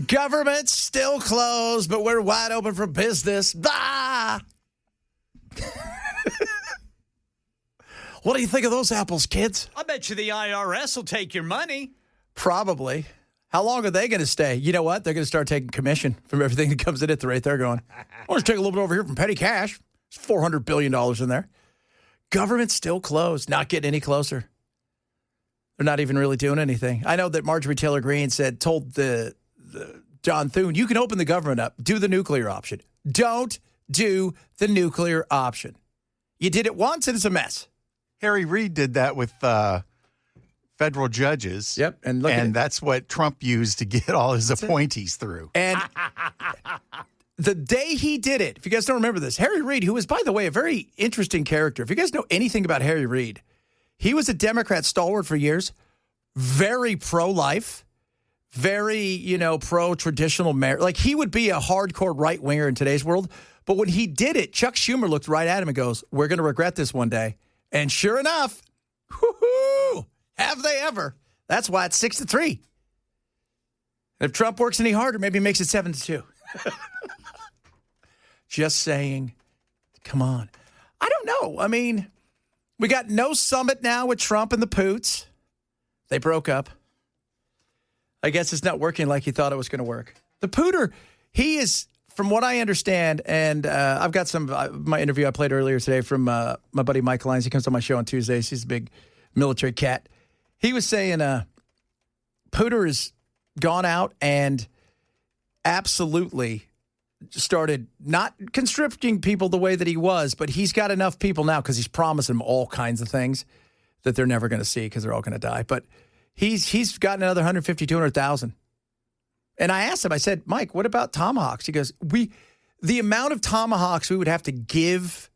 Government's still closed, but we're wide open for business. Bah! What do you think of those apples, kids? I bet you the IRS will take your money. Probably. How long are they going to stay? You know what? They're going to start taking commission from everything that comes in at the rate they're going. I'll just take a little bit over here from petty cash. There's $400 billion in there. Government's still closed. Not getting any closer. They're not even really doing anything. I know that Marjorie Taylor Greene told the John Thune, you can open the government up. Do the nuclear option. Don't do the nuclear option. You did it once and it's a mess. Harry Reid did that with federal judges. Yep. And that's what Trump used to get all his appointees through. And the day he did it, if you guys don't remember this, Harry Reid, who is, by the way, a very interesting character. If you guys know anything about Harry Reid, he was a Democrat stalwart for years, very pro-life, very, pro-traditional marriage. Like, he would be a hardcore right-winger in today's world. But when he did it, Chuck Schumer looked right at him and goes, we're going to regret this one day. And sure enough, whoo-hoo, have they ever. That's why it's 6-3. And if Trump works any harder, maybe he makes it 7-2. Just saying, come on. I don't know. I mean, we got no summit now with Trump and the Poots. They broke up. I guess it's not working like he thought it was going to work. The Pooter, he is, from what I understand, and I've got my interview I played earlier today from my buddy Mike Lyons. He comes on my show on Tuesdays. He's a big military cat. He was saying Pooter has gone out and absolutely started not conscripting people the way that he was, but he's got enough people now because he's promised them all kinds of things that they're never going to see because they're all going to die. But he's gotten another 150, 200,000. And I asked him, I said, Mike, what about tomahawks? He goes, the amount of tomahawks we would have to give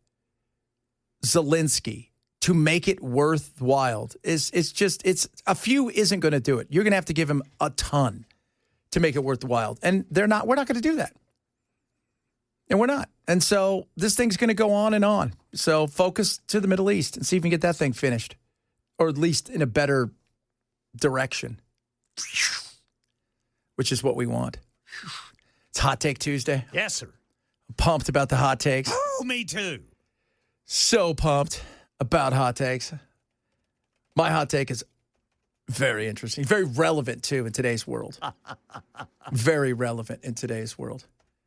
Zelensky to make it worthwhile it's a few isn't going to do it. You're going to have to give him a ton to make it worthwhile. And we're not going to do that. And we're not. And so this thing's going to go on and on. So focus to the Middle East and see if we can get that thing finished, or at least in a better direction, which is what we want. It's Hot Take Tuesday. Yes, sir. I'm pumped about the hot takes. Oh, me too. So pumped about hot takes. My hot take is very interesting, very relevant, too, in today's world. Very relevant in today's world.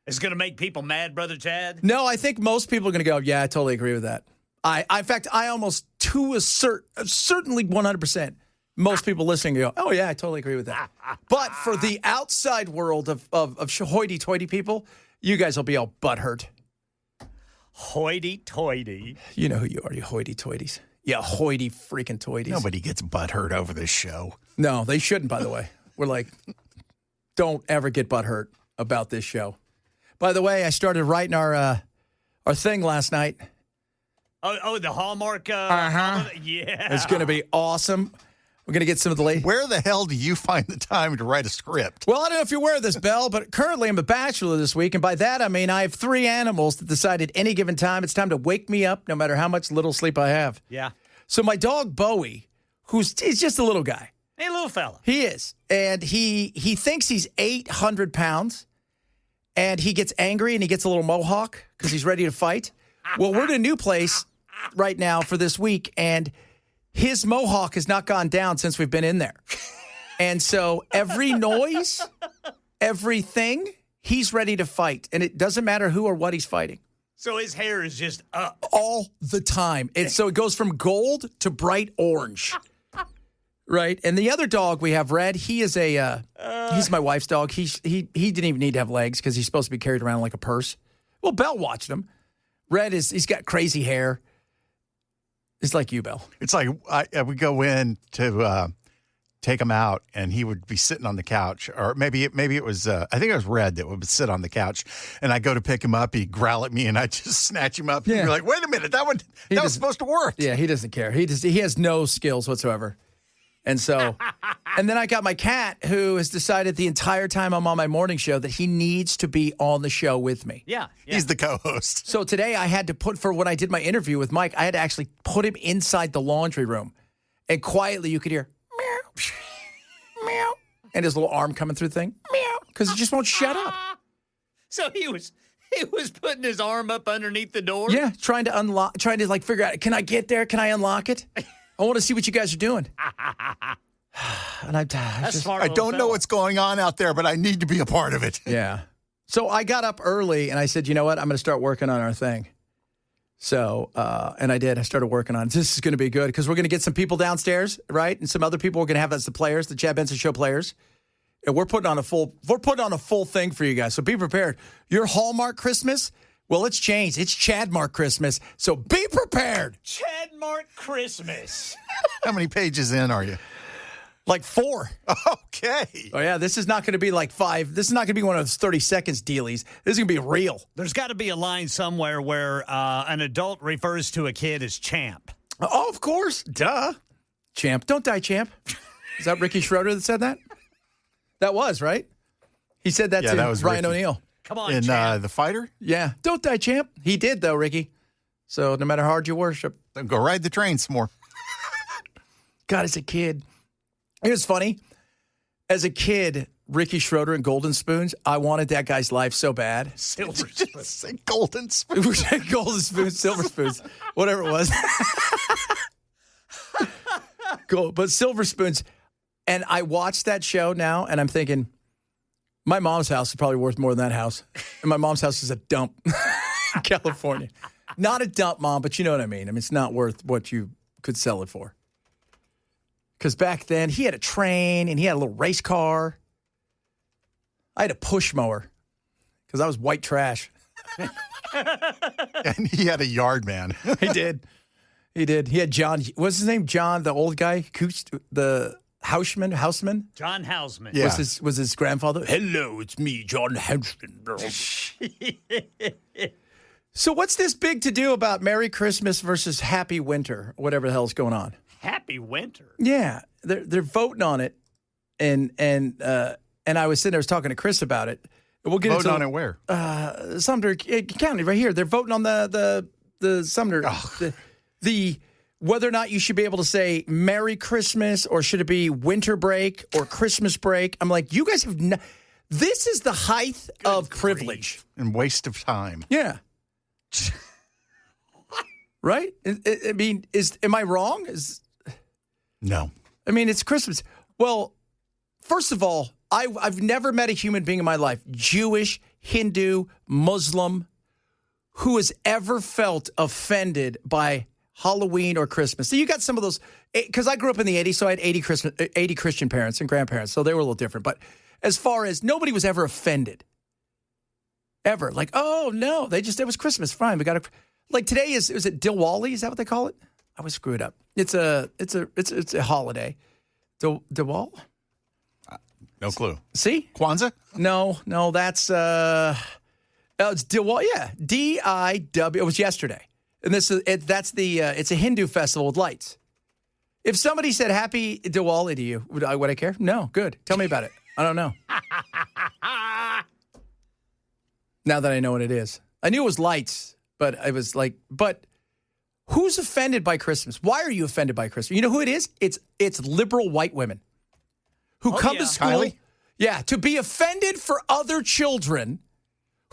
It's going to make people mad, Brother Chad? No, I think most people are going to go, yeah, I totally agree with that. In fact, I almost certainly 100%, most people listening go, oh, yeah, I totally agree with that. But for the outside world of hoity-toity people, you guys will be all butthurt. Hoity-toity. You know who you are, you hoity-toities. Yeah, hoity-freaking-toities. Nobody gets butthurt over this show. No, they shouldn't, by the way. We're like, don't ever get butthurt about this show. By the way, I started writing our thing last night. Oh, the Hallmark. Yeah. It's going to be awesome. We're going to get some of the late. Where the hell do you find the time to write a script? Well, I don't know if you're aware of this, Bell, but currently I'm a bachelor this week. And by that, I mean I have 3 animals that decide at any given time it's time to wake me up no matter how much little sleep I have. Yeah. So my dog, Bowie, he's just a little guy. Hey, little fella. He is. And he thinks he's 800 pounds. And he gets angry and he gets a little mohawk because he's ready to fight. Well, we're in a new place right now for this week, and his mohawk has not gone down since we've been in there. And so every noise, everything, he's ready to fight. And it doesn't matter who or what he's fighting. So his hair is just up. All the time. So it goes from gold to bright orange. Right. And the other dog we have, Red, he is he's my wife's dog. He didn't even need to have legs because he's supposed to be carried around like a purse. Well, Belle watched him. Red he's got crazy hair. It's like you, Belle. It's like I would go in to take him out, and he would be sitting on the couch, or maybe it was I think it was Red that would sit on the couch, and I go to pick him up, he'd growl at me, and I just snatch him up. Yeah. And you're like, wait a minute, that was supposed to work. Yeah, he doesn't care. He has no skills whatsoever. And so, and then I got my cat who has decided the entire time I'm on my morning show that he needs to be on the show with me. Yeah. He's the co-host. So today I had to when I did my interview with Mike, I had to actually put him inside the laundry room. And quietly you could hear, meow, meow, and his little arm coming through the thing, meow. because he just won't shut up. So he was putting his arm up underneath the door? Yeah, trying to like figure out, can I get there? Can I unlock it? I want to see what you guys are doing. And That's smart. I don't know what's going on out there, but I need to be a part of it. Yeah. So I got up early and I said, you know what? I'm going to start working on our thing. So, and I did. I started working on it. This is going to be good because we're going to get some people downstairs, right? And some other people we're going to have as the players, the Chad Benson Show players. And we're putting on a full thing for you guys. So be prepared. Your Hallmark Christmas, well, it's changed. It's Chadmark Christmas. So be prepared. Chadmark Christmas. How many pages in are you? Like 4. Okay. Oh, yeah. This is not going to be like 5. This is not going to be one of those 30 seconds dealies. This is going to be real. There's got to be a line somewhere where an adult refers to a kid as champ. Oh, of course. Duh. Champ. Don't die, champ. Is that Ricky Schroeder that said that? That was, right? He said that to that was Ryan Ricky. O'Neal. Come on, In champ. The Fighter? Yeah. Don't die, champ. He did, though, Ricky. So no matter how hard you worship. Then go ride the train some more. God, as a kid. It was funny. As a kid, Ricky Schroeder and Golden Spoons, I wanted that guy's life so bad. Silver Just spoon. say golden spoon. It was like Golden Spoons, Silver Spoons, whatever it was. But Silver Spoons. And I watched that show now, and I'm thinking, my mom's house is probably worth more than that house. And my mom's house is a dump in California. Not a dump, Mom, but you know what I mean. I mean, it's not worth what you could sell it for. Because back then, he had a train, and he had a little race car. I had a push mower because I was white trash. And he had a yard man. He did. He did. He had John. What's his name? John, the old guy, the Houseman. John Hausman. Yeah. Was his grandfather? Hello, it's me, John Houseman. So what's this big to do about Merry Christmas versus Happy Winter, whatever the hell's going on? Happy winter. Yeah, they're voting on it, and I was sitting there, I was talking to Chris about it. We'll get Voting into on it where? Sumner County right here. They're voting on the Sumner the whether or not you should be able to say Merry Christmas or should it be winter break or Christmas break. I'm like, you guys have this is the height of privilege And waste of time. Yeah. Right? I mean, am I wrong? No. I mean, it's Christmas. Well, first of all, I've never met a human being in my life, Jewish, Hindu, Muslim, who has ever felt offended by Halloween or Christmas. So you got some of those, because I grew up in the 80s, so I had 80 Christian parents and grandparents, so they were a little different. But as far as nobody was ever offended, ever. Like, oh, no, it was Christmas. Fine, we got to, like today is it Diwali? Is that what they call it? I was screwed up. It's a holiday. Diwali? No clue. See? Kwanzaa? No, that's it's Diwali. Yeah, D-I-W. It was yesterday, and it's a Hindu festival with lights. If somebody said Happy Diwali to you, would I care? No. Good. Tell me about it. I don't know. Now that I know what it is, I knew it was lights, but I was like, who's offended by Christmas? Why are you offended by Christmas? You know who it is? It's liberal white women who come to school. Kylie? Yeah, to be offended for other children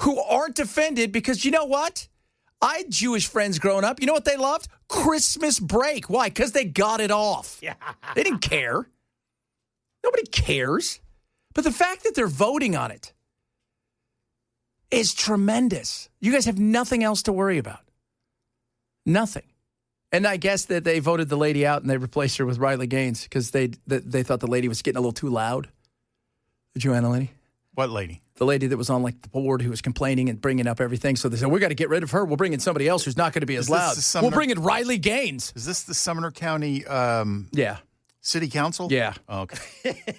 who aren't offended because you know what? I had Jewish friends growing up. You know what they loved? Christmas break. Why? Because they got it off. Yeah. They didn't care. Nobody cares. But the fact that they're voting on it is tremendous. You guys have nothing else to worry about. Nothing. And I guess that they voted the lady out and they replaced her with Riley Gaines because they thought the lady was getting a little too loud. The Joanna lady? What lady? The lady that was on like the board who was complaining and bringing up everything. So they said, we got to get rid of her. We'll bring in somebody else who's not going to be as loud. We'll bring in Riley Gaines. Is this the Sumner County Yeah. City Council? Yeah. Oh, okay.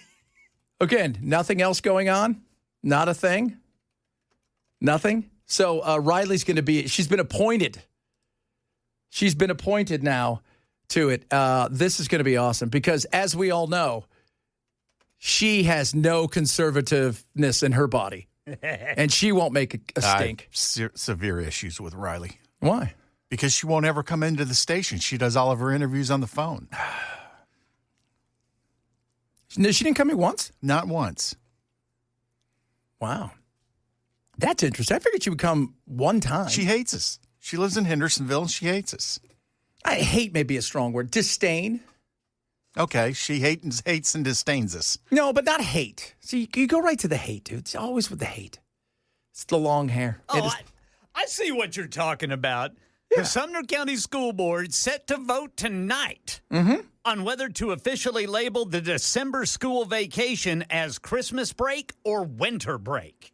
Again, nothing else going on? Not a thing? Nothing? So Riley's going to be, she's been appointed. She's been appointed now to it. This is going to be awesome because as we all know, she has no conservativeness in her body. And she won't make a stink. Severe issues with Riley. Why? Because she won't ever come into the station. She does all of her interviews on the phone. No, she didn't come here once? Not once. Wow. That's interesting. I figured she would come one time. She hates us. She lives in Hendersonville, and she hates us. I hate may be a strong word. Disdain. Okay, she hates and disdains us. No, but not hate. See, you go right to the hate, dude. It's always with the hate. It's the long hair. Oh, I see what you're talking about. Yeah. The Sumner County School Board set to vote tonight on whether to officially label the December school vacation as Christmas break or winter break.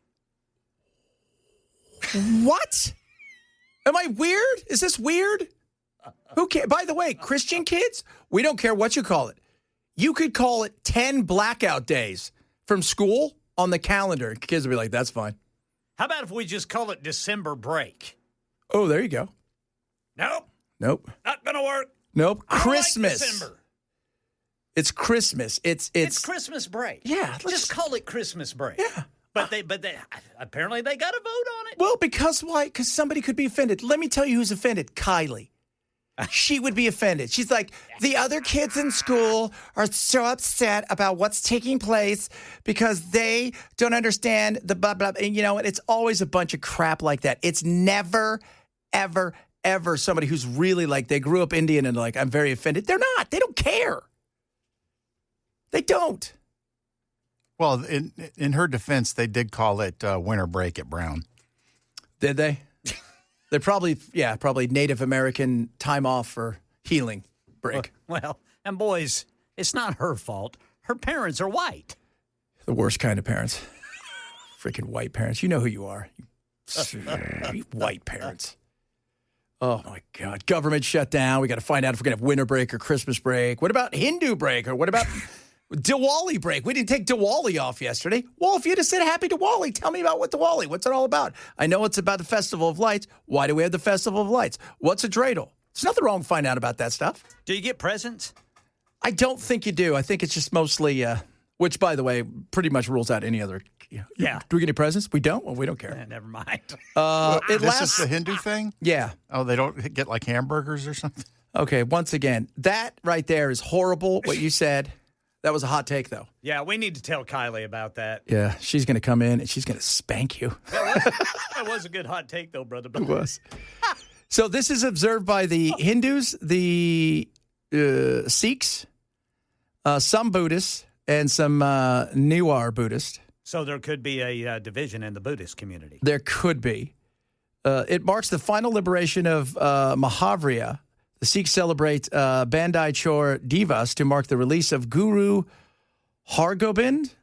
What? Am I weird? Is this weird? Who cares? By the way, Christian kids, we don't care what you call it. You could call it 10 blackout days from school on the calendar. Kids will be like, that's fine. How about if we just call it December break? Oh, there you go. Nope. Nope. Not going to work. Nope. I don't Christmas. like December. It's Christmas. It's Christmas break. Yeah. Just call it Christmas break. Yeah. But they apparently they got to vote on it. Well, because why? Because somebody could be offended. Let me tell you who's offended. Kylie. She would be offended. She's like, the other kids in school are so upset about what's taking place because they don't understand the blah, blah. And, and it's always a bunch of crap like that. It's never, ever, ever somebody who's really like, they grew up Indian and like, I'm very offended. They're not. They don't care. They don't. Well, in her defense, they did call it winter break at Brown. Did they? They're probably Native American time off for healing break. Well, and boys, it's not her fault. Her parents are white. The worst kind of parents. Freaking white parents. You know who you are. You white parents. Oh, my God. Government shut down. We got to find out if we're going to have winter break or Christmas break. What about Hindu break? Or what about Diwali break? We didn't take Diwali off yesterday. Well, if you just said Happy Diwali, tell me about what Diwali. What's it all about? I know it's about the Festival of Lights. Why do we have the Festival of Lights? What's a dreidel? There's nothing wrong with finding out about that stuff. Do you get presents? I don't think you do. I think it's just mostly, which, by the way, pretty much rules out any other. Yeah. Do we get any presents? We don't? Well, we don't care. Never mind. This is the Hindu thing? Yeah. Oh, they don't get like hamburgers or something? Okay, once again, that right there is horrible, what you said. That was a hot take, though. Yeah, we need to tell Kylie about that. Yeah, she's going to come in and she's going to spank you. That was a good hot take, though, brother. It was. So this is observed by the Hindus, the Sikhs, some Buddhists, and some Newar Buddhists. So there could be a division in the Buddhist community. There could be. It marks the final liberation of Mahavriya. The Sikhs celebrate Bandai Chor Divas to mark the release of Guru Hargobind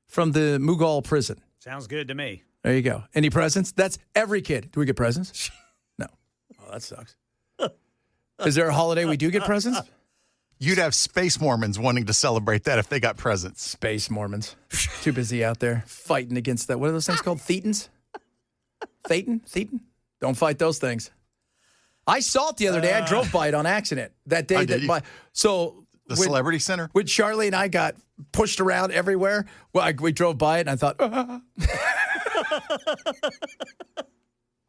from the Mughal prison. Sounds good to me. There you go. Any presents? That's every kid. Do we get presents? No. Oh, that sucks. Is there a holiday we do get presents? You'd have space Mormons wanting to celebrate that if they got presents. Space Mormons. Too busy out there fighting against that. What are those things called? Thetans? Thetan? Don't fight those things. I saw it the other day. I drove by it on accident that day. The Celebrity Center? When Charlie and I got pushed around everywhere, we drove by it, and I thought,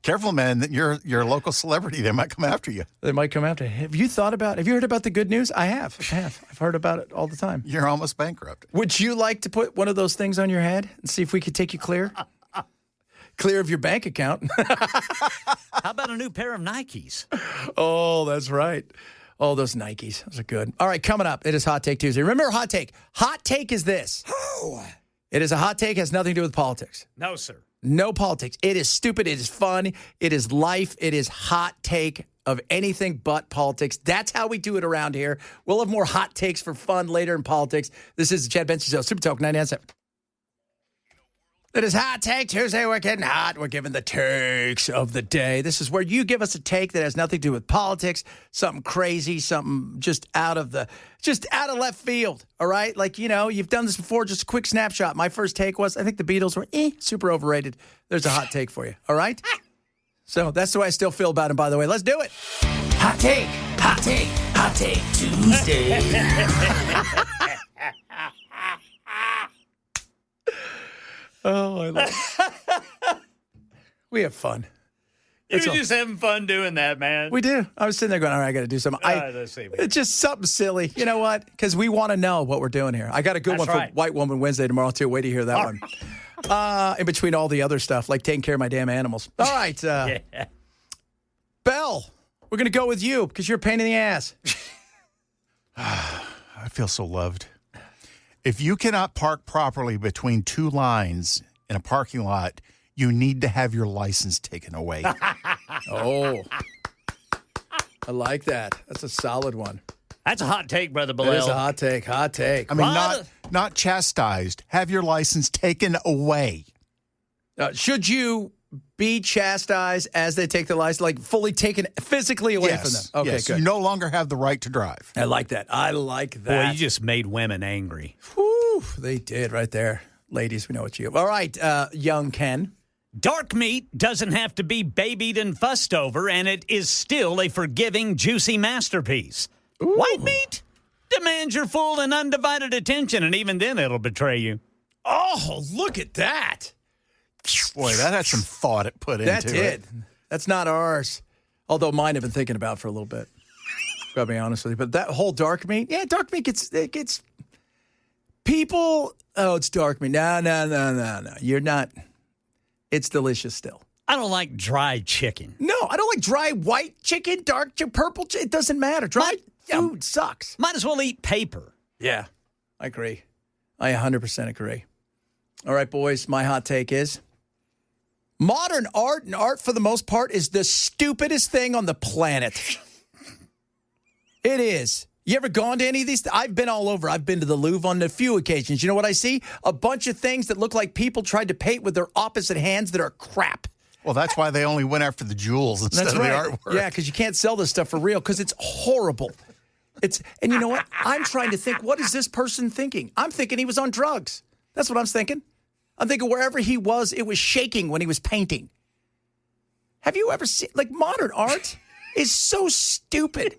Careful, man. You're a local celebrity. They might come after you. They might come after you. Have you heard about the good news? I have. I've heard about it all the time. You're almost bankrupt. Would you like to put one of those things on your head and see if we could take you clear? Clear of your bank account. How about a new pair of Nikes? Oh, that's right. Oh, those Nikes. Those are good. All right, coming up, it is Hot Take Tuesday. Remember Hot Take. Hot Take is this. Oh. It is a hot take. It has nothing to do with politics. No, sir. No politics. It is stupid. It is fun. It is life. It is hot take of anything but politics. That's how we do it around here. We'll have more hot takes for fun later in politics. This is the Chad Benson Show. Super Talk 99.7. It is Hot Take Tuesday. We're getting hot. We're giving the takes of the day. This is where you give us a take that has nothing to do with politics, something crazy, something just out of left field. All right? Like, you've done this before. Just a quick snapshot. My first take was, I think the Beatles were super overrated. There's a hot take for you. All right? So that's the way I still feel about him, by the way. Let's do it. Hot Take. Hot Take. Hot Take Tuesday. Oh, I love it. We have fun. You're just having fun doing that, man. We do. I was sitting there going, all right, I got to do something. Let's see. It's just something silly. You know what? Because we want to know what we're doing here. I got a good one for White Woman Wednesday tomorrow, too. Wait to hear that one. In between all the other stuff, like taking care of my damn animals. All right. Bell, we're going to go with you because you're a pain in the ass. I feel so loved. If you cannot park properly between two lines in a parking lot, you need to have your license taken away. Oh, I like that. That's a solid one. That's a hot take, Brother It Bilal. is a hot take. Hot take. I mean, not chastised. Have your license taken away. Should you be chastised as they take the license, like fully taken physically away from them? Okay, yes. good. You no longer have the right to drive. I like that. I like Boy, that. you just made women angry. Whew, they did right there. Ladies, we know what you. All right, young Ken. Dark meat doesn't have to be babied and fussed over, and it is still a forgiving, juicy masterpiece. Ooh. White meat demands your full and undivided attention, and even then it'll betray you. Oh, look at that. Boy, that had some thought it put into it. That did. That's not ours. Although mine I've been thinking about for a little bit. Gotta be honest with you. But that whole dark meat, dark meat gets people. Oh, it's dark meat. No. You're not. It's delicious still. I don't like dry chicken. No, I don't like dry white chicken, dark purple chicken. It doesn't matter. Dry food sucks. Might as well eat paper. Yeah, I agree. I 100% agree. All right, boys, my hot take is modern art, and art for the most part, is the stupidest thing on the planet. It is. You ever gone to any of these? I've been all over. I've been to the Louvre on a few occasions. You know what I see? A bunch of things that look like people tried to paint with their opposite hands that are crap. Well, that's why they only went after the jewels instead of the artwork. Yeah, because you can't sell this stuff for real because it's horrible. And you know what? I'm trying to think, what is this person thinking? I'm thinking he was on drugs. That's what I'm thinking. I'm thinking wherever he was, it was shaking when he was painting. Have you ever seen, like, modern art is so stupid.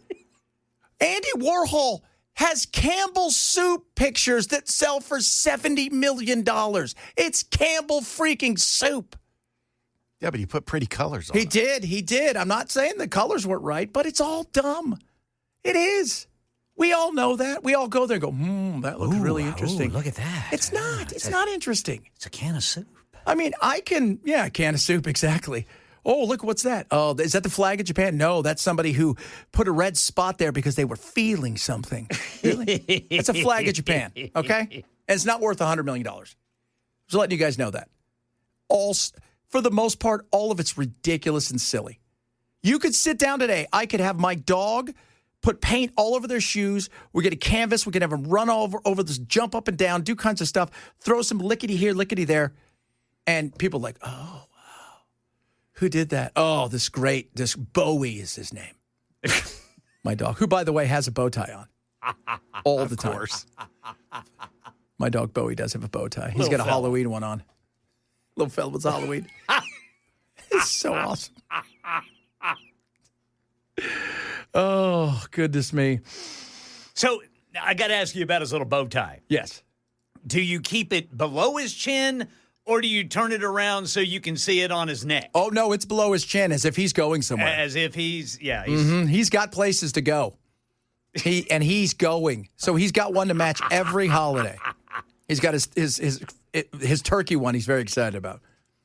Andy Warhol has Campbell soup pictures that sell for $70 million. It's Campbell freaking soup. Yeah, but he put pretty colors on it. He did. I'm not saying the colors weren't right, but it's all dumb. It is. We all know that. We all go there and go, that looks really interesting. Look at that. It's not. It's not interesting. It's a can of soup. I mean, a can of soup, exactly. Oh, look, what's that? Oh, is that the flag of Japan? No, that's somebody who put a red spot there because they were feeling something. Really? It's a flag of Japan, okay? And it's not worth $100 million. Just letting you guys know that. For the most part, all of it's ridiculous and silly. You could sit down today. I could have my dog put paint all over their shoes. We get a canvas. We can have them run over this, jump up and down, do kinds of stuff, throw some lickety here, lickety there. And people are like, oh, wow. Who did that? Oh, this Bowie is his name. My dog, who, by the way, has a bow tie on all the time. Of course. My dog Bowie does have a bow tie. He's got a Halloween one on. Little fella was Halloween. It's so awesome. Oh, goodness me. So I got to ask you about his little bow tie. Yes. Do you keep it below his chin, or do you turn it around so you can see it on his neck? Oh, no, it's below his chin as if he's going somewhere. As if he's. He's got places to go. He's going. So he's got one to match every holiday. He's got his turkey one he's very excited about.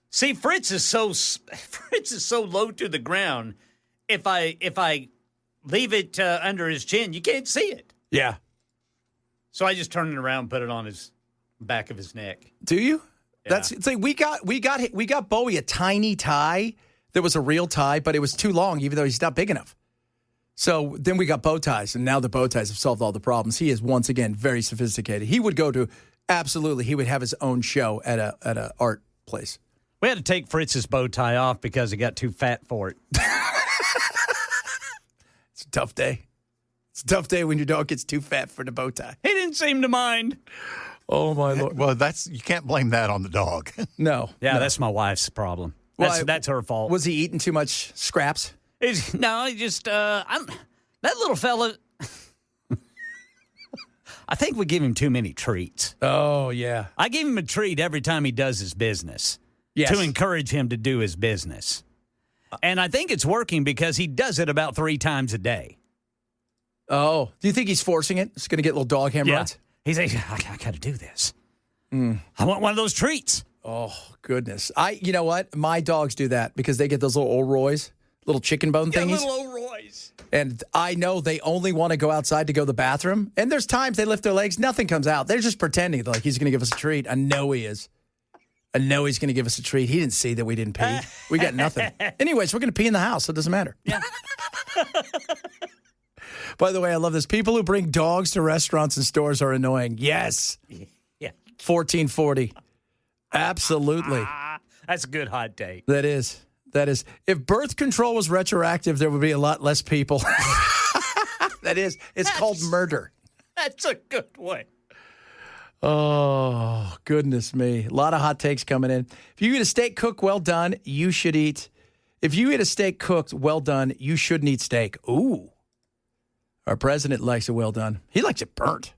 See, Fritz is so low to the ground. If I leave it under his chin, you can't see it. Yeah. So I just turn it around and put it on his back of his neck. Do you? Yeah. It's like we got Bowie a tiny tie that was a real tie, but it was too long, even though he's not big enough. So then we got bow ties, and now the bow ties have solved all the problems. He is once again very sophisticated. He would go to he would have his own show at a art place. We had to take Fritz's bow tie off because he got too fat for it. It's a tough day. It's a tough day when your dog gets too fat for the bow tie. He didn't seem to mind. Oh, my Lord. Well, you can't blame that on the dog. No. Yeah, that's my wife's problem. That's her fault. Was he eating too much scraps? He just, that little fella, I think we give him too many treats. Oh, yeah. I give him a treat every time he does his business. Yes. To encourage him to do his business. And I think it's working because he does it about 3 times a day. Oh. Do you think he's forcing it? He's going to get little dog hammer runs? He's like, I got to do this. I want one of those treats. Oh, goodness. You know what? My dogs do that because they get those little O'Roys, little chicken bone thingies. Little O'Roys. And I know they only want to go outside to go to the bathroom. And there's times they lift their legs, nothing comes out. They're just pretending like he's going to give us a treat. I know he is. I know he's going to give us a treat. He didn't see that we didn't pee. We got nothing. Anyways, we're going to pee in the house, so it doesn't matter. Yeah. By the way, I love this. People who bring dogs to restaurants and stores are annoying. Yes. Yeah. 1440. Absolutely. That's a good hot take. That is. If birth control was retroactive, there would be a lot less people. That is. It's called murder. That's a good one. Oh, goodness me. A lot of hot takes coming in. If you eat a steak cooked well done, you should eat. If you eat a steak cooked well done, you shouldn't eat steak. Ooh. Our president likes it well done. He likes it burnt.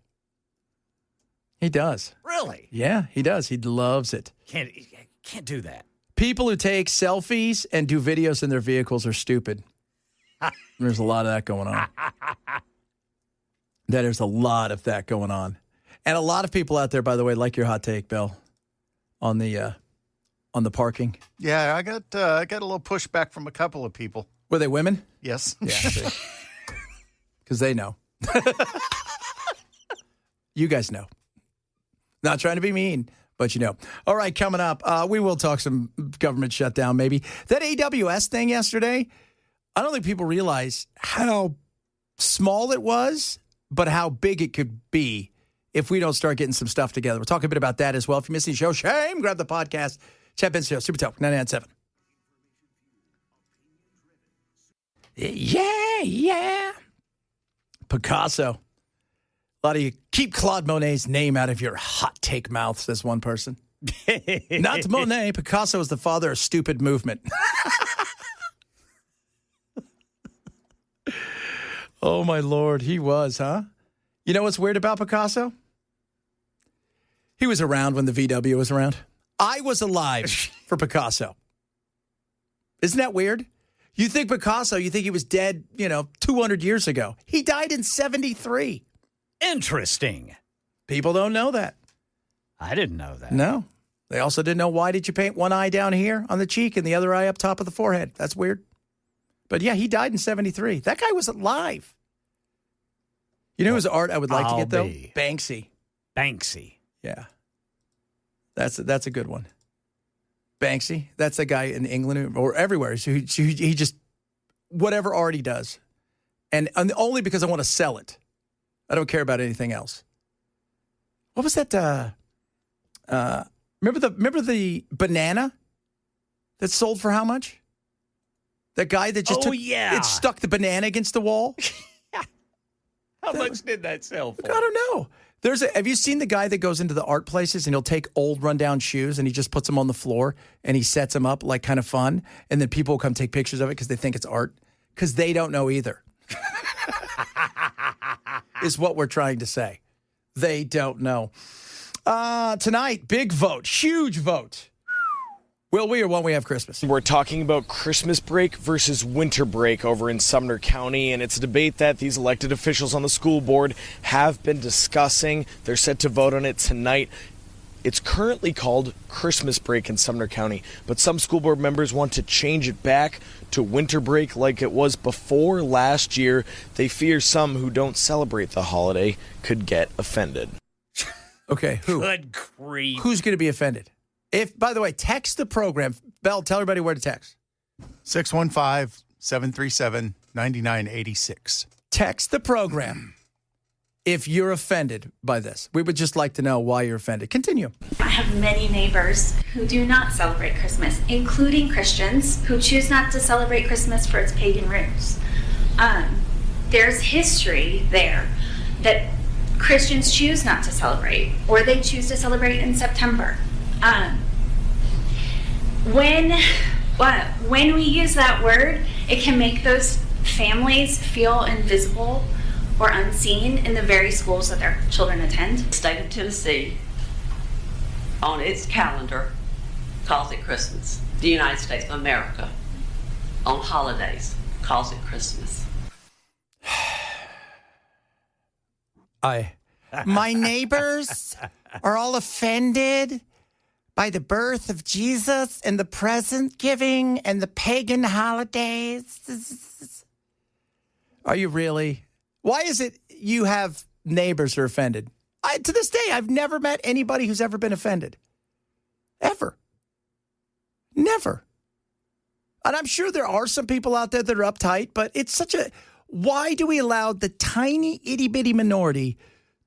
He does. Really? Yeah, he does. He loves it. Can't do that. People who take selfies and do videos in their vehicles are stupid. There's a lot of that going on. There's a lot of that going on. And a lot of people out there, by the way, like your hot take, Bill, on the parking. Yeah, I got a little pushback from a couple of people. Were they women? Yes. Yeah. Because they know. You guys know. Not trying to be mean, but you know. All right, coming up, we will talk some government shutdown maybe. That AWS thing yesterday, I don't think people realize how small it was, but how big it could be if we don't start getting some stuff together. We'll talk a bit about that as well. If you missed the show, shame, grab the podcast. Chat Benson Show, Super Talk 99.7. Yeah. Picasso. A lot of you keep Claude Monet's name out of your hot take mouth, says one person. Not Monet. Picasso is the father of stupid movement. Oh, my Lord. He was, huh? You know what's weird about Picasso? He was around when the VW was around. I was alive for Picasso. Isn't that weird? You think Picasso, you think he was dead, 200 years ago. He died in 73. Interesting. People don't know that. I didn't know that. No. They also didn't know why did you paint one eye down here on the cheek and the other eye up top of the forehead. That's weird. But yeah, he died in 73. That guy was alive. You know whose art I would like to get, though? Banksy. Yeah. That's a good one. Banksy. That's a guy in England or everywhere. He just, whatever art he does. And only because I want to sell it. I don't care about anything else. What was that? Remember the banana that sold for how much? That guy that just it stuck the banana against the wall? How much did that sell for? I don't know. Have you seen the guy that goes into the art places and he'll take old rundown shoes and he just puts them on the floor and he sets them up like kind of fun, and then people will come take pictures of it because they think it's art because they don't know either. Is what we're trying to say. They don't know. Tonight, big vote, huge vote. Will we or won't we have Christmas? We're talking about Christmas break versus winter break over in Sumner County, and it's a debate that these elected officials on the school board have been discussing. They're set to vote on it tonight. It's currently called Christmas break in Sumner County, but some school board members want to change it back to winter break like it was before last year. They fear some who don't celebrate the holiday could get offended. Okay, who? Good grief. Who's going to be offended? By the way, text the program. Bell, tell everybody where to text. 615-737-9986. Text the program if you're offended by this. We would just like to know why you're offended. Continue. I have many neighbors who do not celebrate Christmas, including Christians who choose not to celebrate Christmas for its pagan roots. There's history there that Christians choose not to celebrate, or they choose to celebrate in September. When we use that word, it can make those families feel invisible or unseen in the very schools that their children attend. The state of Tennessee, on its calendar, calls it Christmas. The United States of America, on holidays, calls it Christmas. My neighbors are all offended by the birth of Jesus and the present giving and the pagan holidays. Are you really? Why is it you have neighbors who are offended? To this day, I've never met anybody who's ever been offended. Ever. Never. And I'm sure there are some people out there that are uptight, but it's such a... Why do we allow the tiny, itty-bitty minority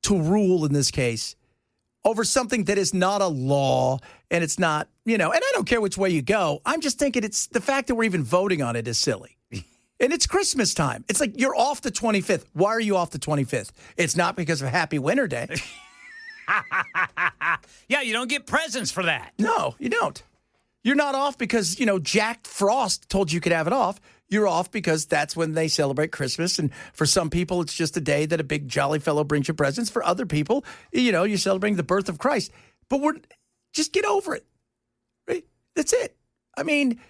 to rule in this case over something that is not a law and it's not, and I don't care which way you go. I'm just thinking it's the fact that we're even voting on it is silly. And it's Christmas time. It's like you're off the 25th. Why are you off the 25th? It's not because of Happy Winter Day. Yeah, you don't get presents for that. No, you don't. You're not off because, Jack Frost told you could have it off. You're off because that's when they celebrate Christmas. And for some people, it's just a day that a big jolly fellow brings you presents. For other people, you're celebrating the birth of Christ. But just get over it. Right? That's it. I mean,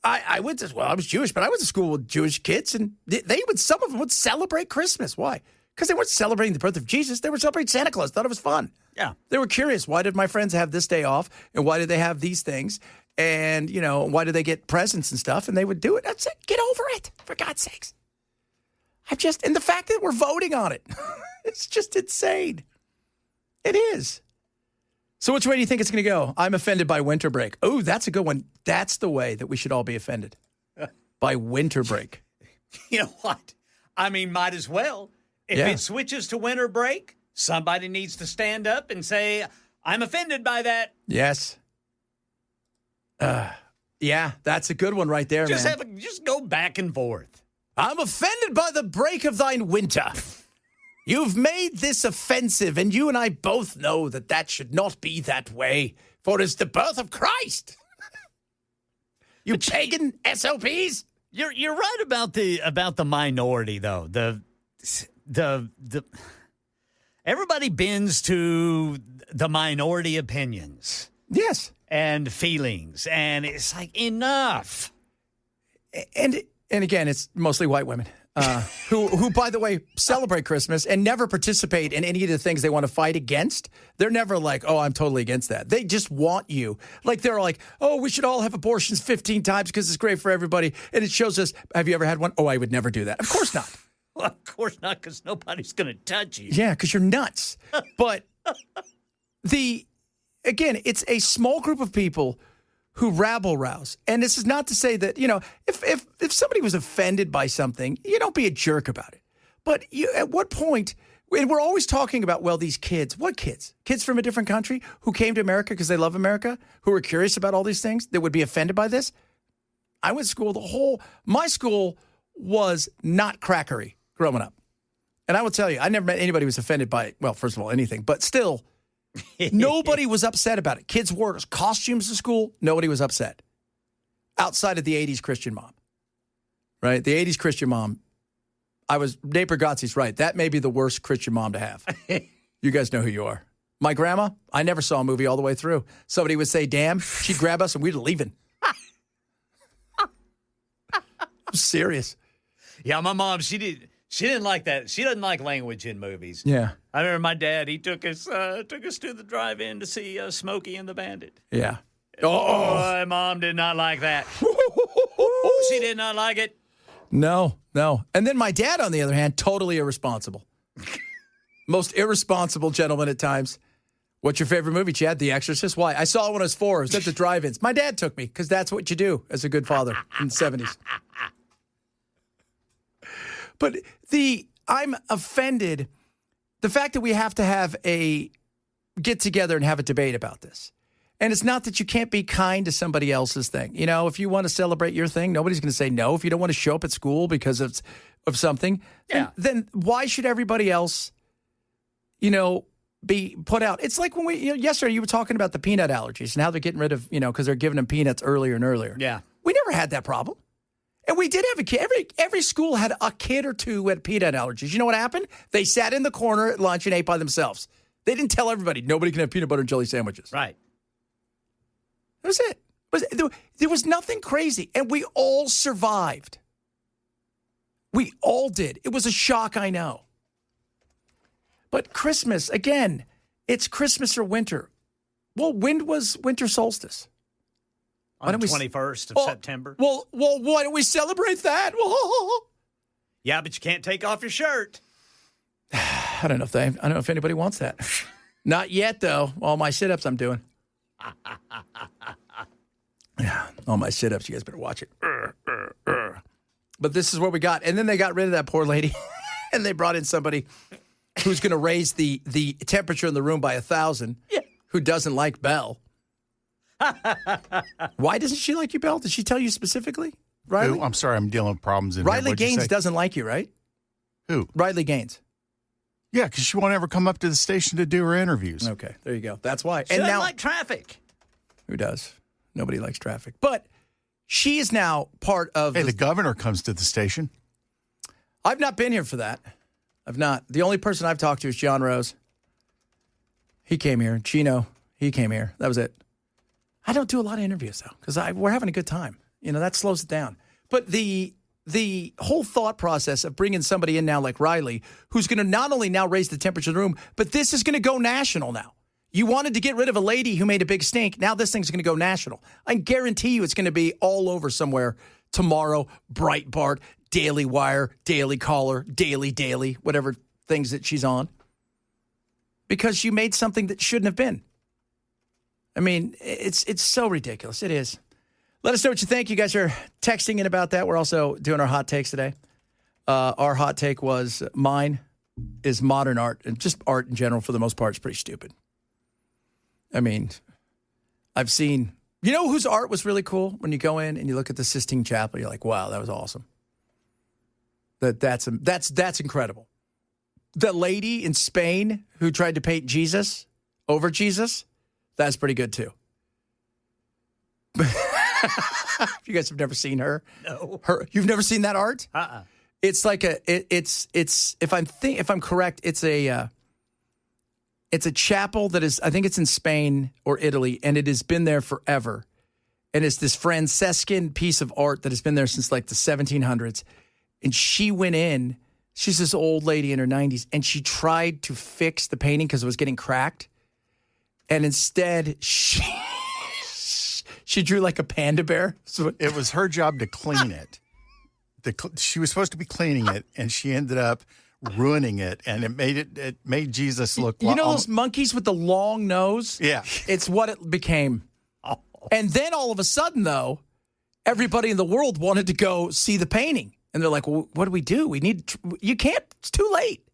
I went to, I was Jewish, but I went to school with Jewish kids, and some of them would celebrate Christmas. Why? Because they weren't celebrating the birth of Jesus. They were celebrating Santa Claus. Thought it was fun. Yeah. They were curious. Why did my friends have this day off? And why did they have these things? And, why did they get presents and stuff? And they would do it. That's it. Get over it, for God's sakes. And the fact that we're voting on it, it's just insane. It is. So which way do you think it's going to go? I'm offended by winter break. Oh, that's a good one. That's the way that we should all be offended. By winter break. You know what? I mean, might as well. If it switches to winter break, somebody needs to stand up and say, I'm offended by that. Yes. Yeah, that's a good one right there, Just man. just go back and forth. I'm offended by the break of thine winter. You've made this offensive, and you and I both know that should not be that way, for it's the birth of Christ. You pagan SOPs. You're right about the minority, though. The everybody bends to the minority opinions. Yes. And feelings, and it's like, enough. And again, it's mostly white women who, by the way, celebrate Christmas and never participate in any of the things they want to fight against. They're never like, oh, I'm totally against that. They just want you. Like, they're like, oh, we should all have abortions 15 times because it's great for everybody. And it shows us, have you ever had one? Oh, I would never do that. Of course not. Well, of course not, because nobody's going to touch you. Yeah, because you're nuts. But again, it's a small group of people who rabble-rouse. And this is not to say that, if somebody was offended by something, you don't be a jerk about it. But at what point, and we're always talking about, well, these kids. What kids? Kids from a different country who came to America because they love America, who are curious about all these things, that would be offended by this? I went to school, my school was not crackery growing up. And I will tell you, I never met anybody who was offended by, well, first of all, anything, but still, nobody was upset about it. Kids wore costumes to school. Nobody was upset. Outside of the 80s Christian mom. Right? The 80s Christian mom. Nate Bergazzi's right. That may be the worst Christian mom to have. You guys know who you are. My grandma, I never saw a movie all the way through. Somebody would say, damn, she'd grab us and we'd leaving. I'm serious. Yeah, my mom, she didn't like that. She doesn't like language in movies. Yeah. I remember my dad, he took us to the drive-in to see Smokey and the Bandit. Yeah. Oh, my mom did not like that. She did not like it. No. And then my dad, on the other hand, totally irresponsible. Most irresponsible gentleman at times. What's your favorite movie, Chad? The Exorcist? Why? I saw it when I was 4. It was at the drive-ins. My dad took me because that's what you do as a good father in the 70s. But I'm offended. The fact that we have to have a get-together and have a debate about this. And it's not that you can't be kind to somebody else's thing. If you want to celebrate your thing, nobody's going to say no. If you don't want to show up at school because of something, then why should everybody else, be put out? It's like when yesterday you were talking about the peanut allergies and how they're getting rid of, because they're giving them peanuts earlier and earlier. Yeah. We never had that problem. And we did have a kid. Every school had a kid or two who had peanut allergies. You know what happened? They sat in the corner at lunch and ate by themselves. They didn't tell everybody, nobody can have peanut butter and jelly sandwiches. Right. That was it. There was nothing crazy. And we all survived. We all did. It was a shock, I know. But Christmas, again, it's Christmas or winter. Well, when was winter solstice? On the 21st of September. Well, why don't we celebrate that? Yeah, but you can't take off your shirt. I don't know if anybody wants that. Not yet, though. All my sit-ups I'm doing. Yeah, all my sit-ups. You guys better watch it. But this is what we got. And then they got rid of that poor lady, and they brought in somebody who's going to raise the temperature in the room by 1,000, who doesn't like Belle. Why doesn't she like you, Belle? Did she tell you specifically? Riley? Who? I'm sorry, I'm dealing with problems in Riley here. What'd you Gaines say? doesn't like you, right? Who? Riley Gaines. Yeah, because she won't ever come up to the station to do her interviews. Okay, there you go. That's why. She doesn't like traffic. Who does? Nobody likes traffic. But she is now part of Hey, the governor comes to the station. I've not been here for that. I've not. The only person I've talked to is John Rose. He came here. Chino, he came here. That was it. I don't do a lot of interviews, though, because we're having a good time. You know, that slows it down. But the whole thought process of bringing somebody in now like Riley, who's going to not only now raise the temperature of the room, but this is going to go national now. You wanted to get rid of a lady who made a big stink. Now this thing's going to go national. I guarantee you it's going to be all over somewhere tomorrow. Breitbart, Daily Wire, Daily Caller, Daily, whatever things that she's on. Because you made something that shouldn't have been. I mean, it's so ridiculous. It is. Let us know what you think. You guys are texting in about that. We're also doing our hot takes today. Our hot take was mine is modern art, and just art in general for the most part is pretty stupid. I mean, I've seen, you know whose art was really cool? When you go in and you look at the Sistine Chapel, you're like, wow, that was awesome. That's incredible. The lady in Spain who tried to paint Jesus over Jesus, that's pretty good too. You guys have never seen her? No. You've never seen that art? It's like it's if I'm correct, it's a chapel that is, I think it's in Spain or Italy, and it has been there forever. And it's this Franciscan piece of art that has been there since like the 1700s. And she went in, she's this old lady in her 90s, and she tried to fix the painting because it was getting cracked. And instead, she drew like a panda bear. So It was her job to clean it. She was supposed to be cleaning it, and she ended up ruining it, and it made Jesus look you know those monkeys with the long nose? Yeah. It's what it became. And then all of a sudden, though, everybody in the world wanted to go see the painting. And they're like, well, what do? You can't, it's too late.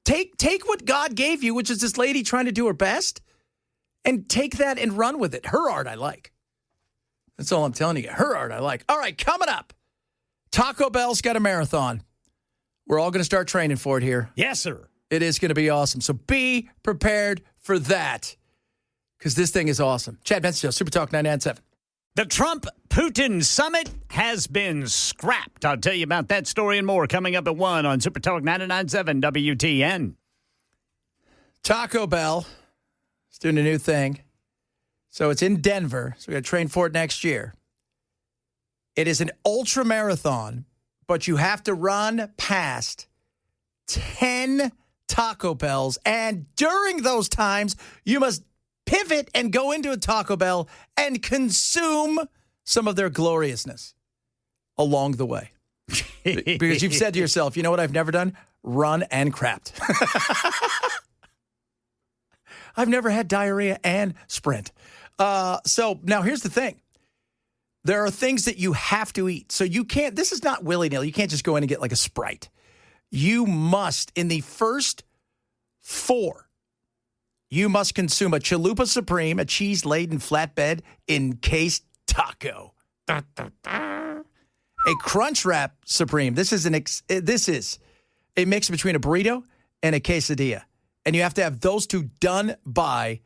Take what God gave you, which is this lady trying to do her best, and take that and run with it. Her art I like. That's all I'm telling you. Her art I like. All right, coming up. Taco Bell's got a marathon. We're all going to start training for it here. Yes, sir. It is going to be awesome. So be prepared for that, because this thing is awesome. Chad Benson, Super Talk 99.7. The Trump-Putin summit has been scrapped. I'll tell you about that story and more coming up at 1 on Super Talk 99.7 WTN. Taco Bell is doing a new thing. So it's in Denver. So we got to train for it next year. It is an ultra marathon, but you have to run past 10 Taco Bells. And during those times, you must pivot and go into a Taco Bell and consume some of their gloriousness along the way. Because you've said to yourself, you know what I've never done? Run and crapped. I've never had diarrhea and sprint. So now here's the thing. There are things that you have to eat. So you can't, this is not willy-nilly. You can't just go in and get like a Sprite. You must, in the first 4, you must consume a Chalupa Supreme, a cheese-laden flatbed encased taco. A Crunch Wrap Supreme. This is a mix between a burrito and a quesadilla. And you have to have those two done by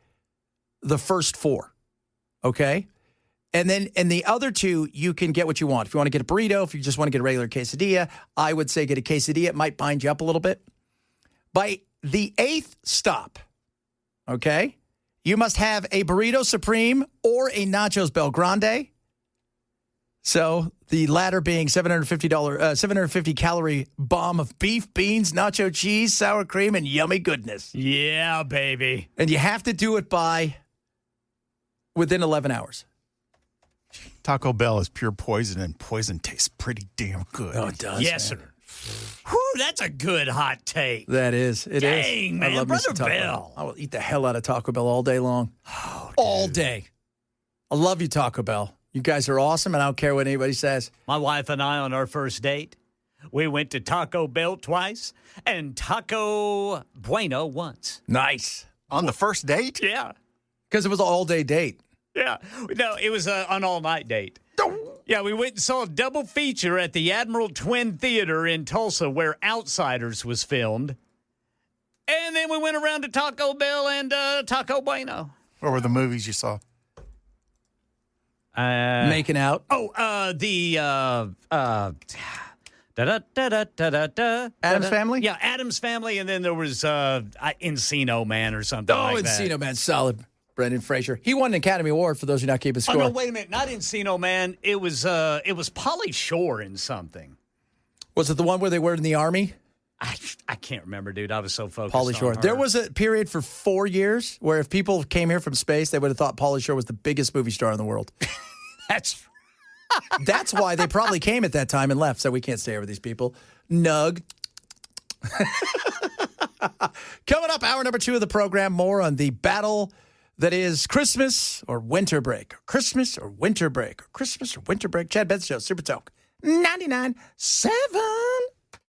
the first 4. Okay? And then in the other 2, you can get what you want. If you want to get a burrito, if you just want to get a regular quesadilla, I would say get a quesadilla. It might bind you up a little bit. By the 8th stop, okay, you must have a Burrito Supreme or a Nachos Bel Grande. So the latter being $750 calorie bomb of beef, beans, nacho cheese, sour cream, and yummy goodness. Yeah, baby. And you have to do it by within 11 hours. Taco Bell is pure poison, and poison tastes pretty damn good. Oh, it does. Yes, man. sir. Whew, that's a good hot take. That is. It is. Dang, man. I love me some Brother Taco Bell. I will eat the hell out of Taco Bell all day long. Oh, all day. I love you, Taco Bell. You guys are awesome, and I don't care what anybody says. My wife and I on our first date, we went to Taco Bell twice and Taco Bueno once. Nice. On the first date? Yeah. Because it was an all-day date. Yeah. No, it was an all-night date. Yeah, we went and saw a double feature at the Admiral Twin Theater in Tulsa where Outsiders was filmed. And then we went around to Taco Bell and Taco Bueno. What were the movies you saw? Making out. Addams Family? Yeah, Addams Family, and then there was Encino Man or something like that. Encino Man, solid. Brendan Fraser. He won an Academy Award for those who are not keeping score. Oh, no, wait a minute. Not Encino Man. It was Pauly Shore in something. Was it the one where they were in the Army? I can't remember, dude. I was so focused Pauly Shore. on her. There was a period for 4 years where if people came here from space, they would have thought Pauly Shore was the biggest movie star in the world. That's why they probably came at that time and left, so we can't stay here with these people. Nug. Coming up, hour number 2 of the program, more on the battle that is Christmas or winter break. Christmas or winter break. Christmas or winter break. Chad Benson Show, Super Talk 99.7.